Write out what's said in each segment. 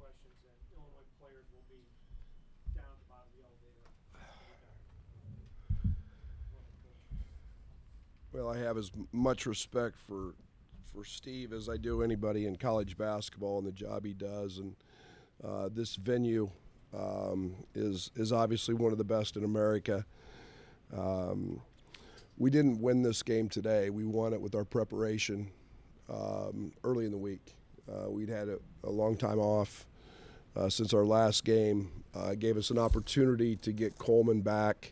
questions, and Illinois players will be down at the bottom of the elevator. Well, I have as much respect for Steve as I do anybody in college basketball and the job he does. And this venue is obviously one of the best in America. We didn't win this game today. We won it with our preparation early in the week. We'd had a long time off since our last game. Gave us an opportunity to get Coleman back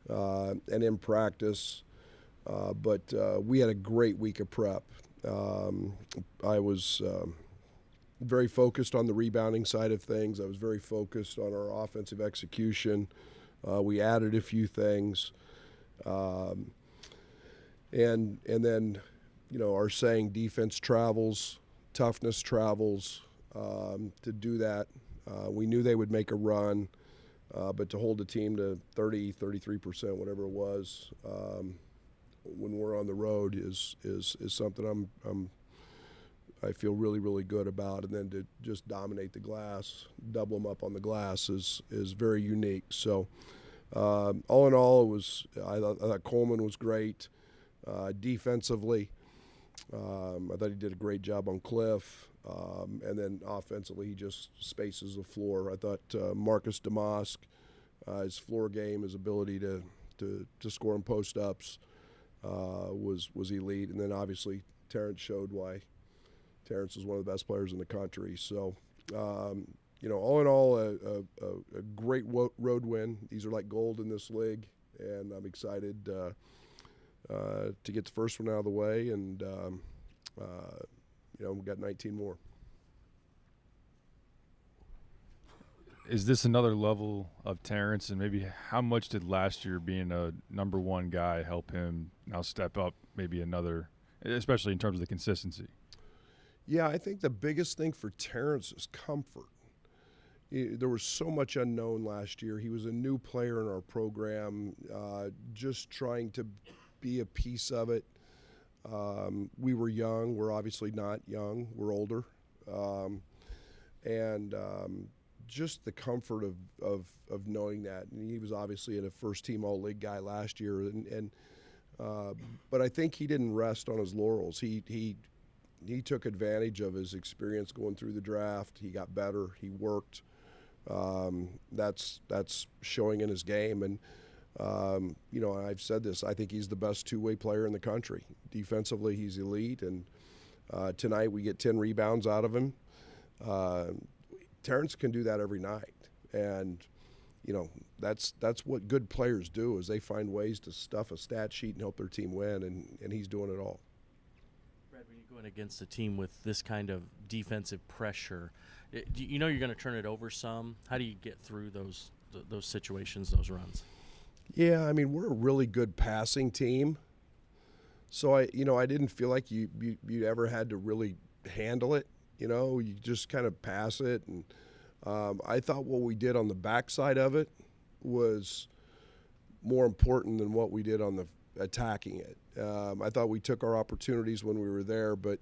and in practice. But we had a great week of prep. I was very focused on the rebounding side of things. I was very focused on our offensive execution. We added a few things. And then, you know, our saying defense travels, toughness travels. To do that, we knew they would make a run, but to hold the team to 33%, whatever it was, when we're on the road is something I feel really, really good about. And then to just dominate the glass, double them up on the glass is very unique. So all in all, I thought Coleman was great defensively. I thought he did a great job on Cliff. And then offensively, he just spaces the floor. I thought Marcus Damask, his floor game, his ability to score in post-ups, was elite. And then obviously Terrence showed why Terrence is one of the best players in the country. So, you know, all in all, a great road win. These are like gold in this league, and I'm excited to get the first one out of the way. And, you know, we've got 19 more. Is this another level of Terrence, and maybe how much did last year being a number one guy help him now step up maybe another, especially in terms of the consistency? Yeah, I think the biggest thing for Terrence is comfort. There was so much unknown last year. He was a new player in our program, just trying to be a piece of it. We were young. We're obviously not young. We're older. And just the comfort of knowing that. And he was obviously a first-team All-League guy last year. But I think he didn't rest on his laurels. He took advantage of his experience going through the draft. He got better. He worked. That's showing in his game. And you know, I've said this, I think he's the best two-way player in the country. Defensively, he's elite, and tonight we get 10 rebounds out of him. Terrence can do that every night, and you know, that's what good players do, is they find ways to stuff a stat sheet and help their team win, and he's doing it all. Brad, when you're going against a team with this kind of defensive pressure, you know you're going to turn it over some. How do you get through those situations, those runs? Yeah, I mean, we're a really good passing team. So I didn't feel like you ever had to really handle it. You know, you just kind of pass it. And I thought what we did on the backside of it was more important than what we did on the attacking it. I thought we took our opportunities when we were there, but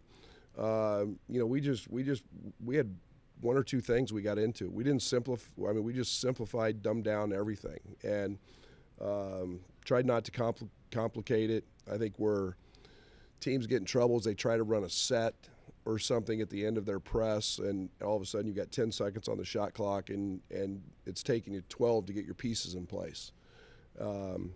you know, we had one or two things we got into. We didn't simplify. I mean, we just simplified, dumbed down everything, and tried not to complicate it. I think where teams get in trouble is they try to run a set or something at the end of their press, and all of a sudden you've got 10 seconds on the shot clock, and it's taking you 12 to get your pieces in place. You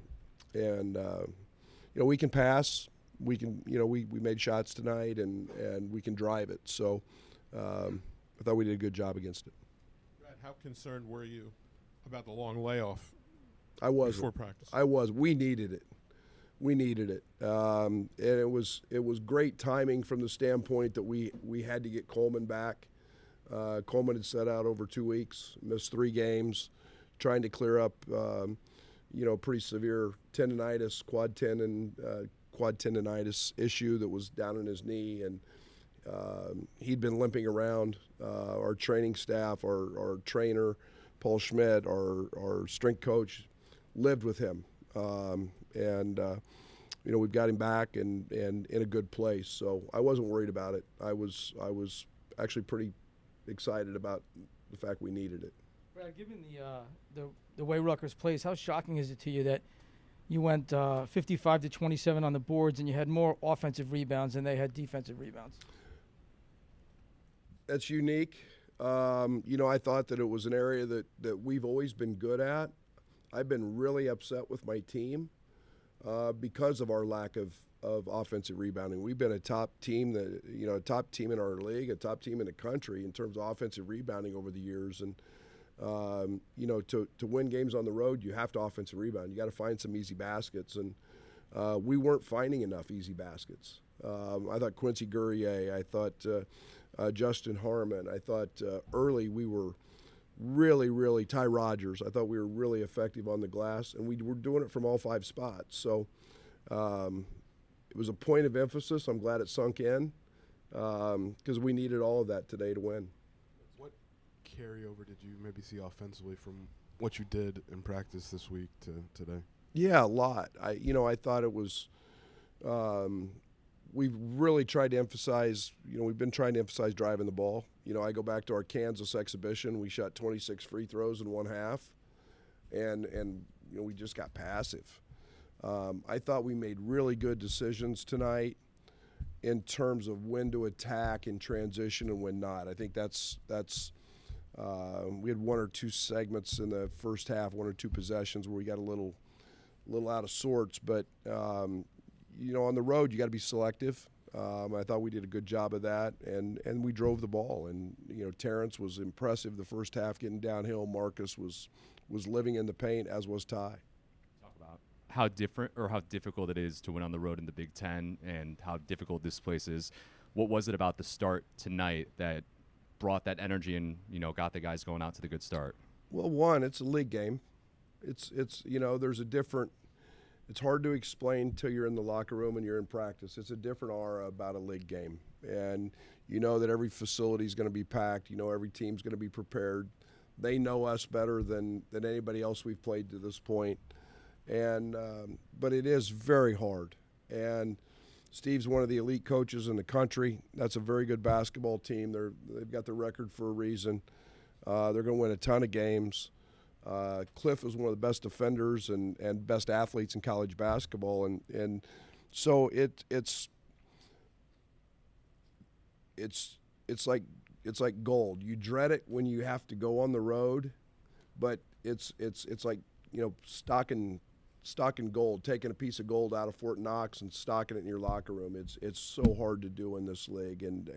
know, we can pass. We can, you know, we made shots tonight, and we can drive it. So I thought we did a good job against it. Brad, how concerned were you about the long layoff? I was before practice. I was. We needed it. And it was great timing from the standpoint that we had to get Coleman back. Coleman had set out over 2 weeks, missed 3 games, trying to clear up, you know, pretty severe tendonitis, quad tendonitis issue that was down in his knee, and he'd been limping around. Our training staff, our trainer, Paul Schmidt, our strength coach, lived with him. You know, we've got him back and in a good place. So I wasn't worried about it. I was actually pretty excited about the fact we needed it. Brad, given the way Rutgers plays, how shocking is it to you that you went 55 to 27 on the boards and you had more offensive rebounds than they had defensive rebounds? That's unique. I thought that it was an area that we've always been good at. I've been really upset with my team because of our lack of offensive rebounding. We've been a top team a top team in our league, a top team in the country in terms of offensive rebounding over the years. And to win games on the road, you have to offensive rebound. You got to find some easy baskets, and we weren't finding enough easy baskets. I thought Quincy Guerrier, I thought Justin Harmon, I thought early we were really Ty Rogers. I thought we were really effective on the glass, and we were doing it from all 5 spots. So it was a point of emphasis. I'm glad it sunk in because we needed all of that today to win. What carryover did you maybe see offensively from what you did in practice this week to today? Yeah, a lot. I thought it was we've really tried to emphasize, we've been trying to emphasize driving the ball. I go back to our Kansas exhibition. We shot 26 free throws in one half, and we just got passive. I thought we made really good decisions tonight in terms of when to attack in transition and when not. I think that's we had 1 or 2 segments in the first half, 1 or 2 possessions where we got a little out of sorts. But on the road you got to be selective. I thought we did a good job of that, and we drove the ball. And Terrence was impressive the first half, getting downhill. Marcus was living in the paint, as was Ty. Talk about how different or how difficult it is to win on the road in the Big Ten, and how difficult this place is. What was it about the start tonight that brought that energy and got the guys going out to the good start? Well, one, it's a league game. It's there's a different. It's hard to explain till you're in the locker room and you're in practice. It's a different aura about a league game, and that every facility is going to be packed. Every team's going to be prepared. They know us better than anybody else we've played to this point, and but it is very hard. And Steve's one of the elite coaches in the country. That's a very good basketball team. They've got the record for a reason. They're going to win a ton of games. Cliff is one of the best defenders and best athletes in college basketball, and so it's like gold. You dread it when you have to go on the road, but it's like stocking gold, taking a piece of gold out of Fort Knox and stocking it in your locker room. It's so hard to do in this league, and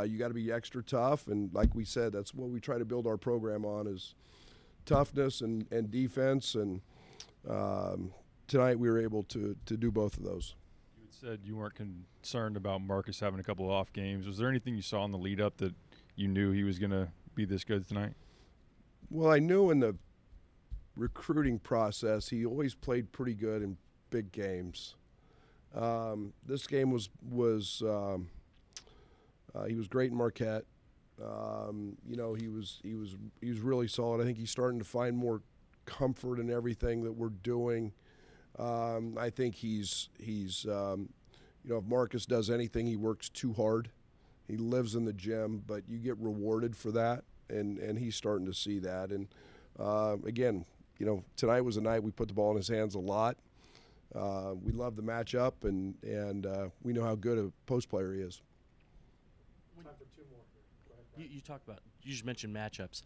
you got to be extra tough. And like we said, that's what we try to build our program on is toughness and defense, and tonight we were able to do both of those. You had said you weren't concerned about Marcus having a couple of off games. Was there anything you saw in the lead up that you knew he was going to be this good tonight? Well, I knew in the recruiting process he always played pretty good in big games. This game was he was great in Marquette. He was really solid. I think he's starting to find more comfort in everything that we're doing. I think he's if Marcus does anything, he works too hard. He lives in the gym, but you get rewarded for that, and he's starting to see that. And again, tonight was a night we put the ball in his hands a lot. We love the matchup, and we know how good a post player he is. Time for 2 more. Go ahead, Brad. You just mentioned matchups.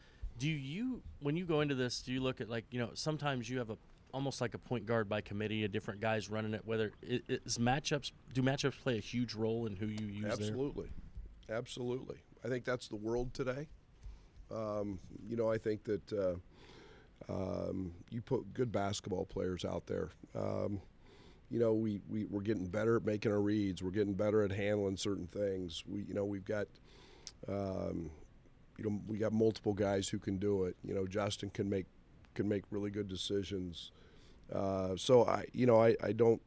When you go into this, do you look at sometimes you have almost like a point guard by committee, different guys running it, whether do matchups play a huge role in who you use there? Absolutely. I think that's the world today. I think that you put good basketball players out there. We're getting better at making our reads. We're getting better at handling certain things. We've got we got multiple guys who can do it. Justin can make really good decisions. So I don't.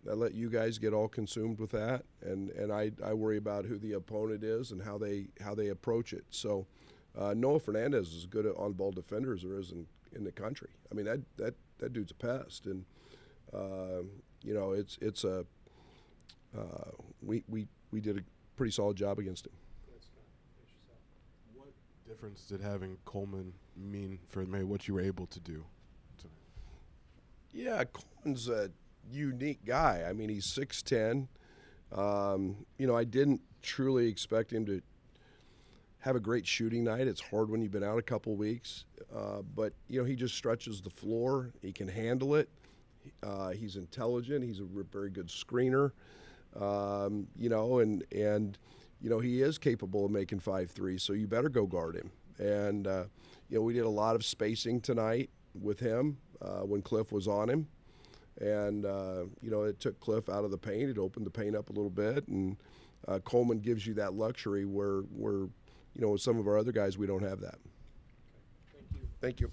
I let you guys get all consumed with that, and I worry about who the opponent is and how they approach it. So Noah Fernandez is as good an on-ball defender as there is in the country. I mean that dude's a pest, and we did a pretty solid job against him. Good, Scott. Finish us up. What difference did having Coleman mean for maybe what you were able to do tonight? Yeah, Coleman's a unique guy. I mean, he's 6'10". You know, I didn't truly expect him to have a great shooting night. It's hard when you've been out a couple weeks. But, you know, he just stretches the floor. He can handle it. He's intelligent. He's a very good screener. You know, and you know, he is capable of making 5 threes, so you better go guard him. And, you know, we did a lot of spacing tonight with him when Cliff was on him. And, you know, it took Cliff out of the paint. It opened the paint up a little bit. And Coleman gives you that luxury where, you know, with some of our other guys, we don't have that. Thank you. Thank you.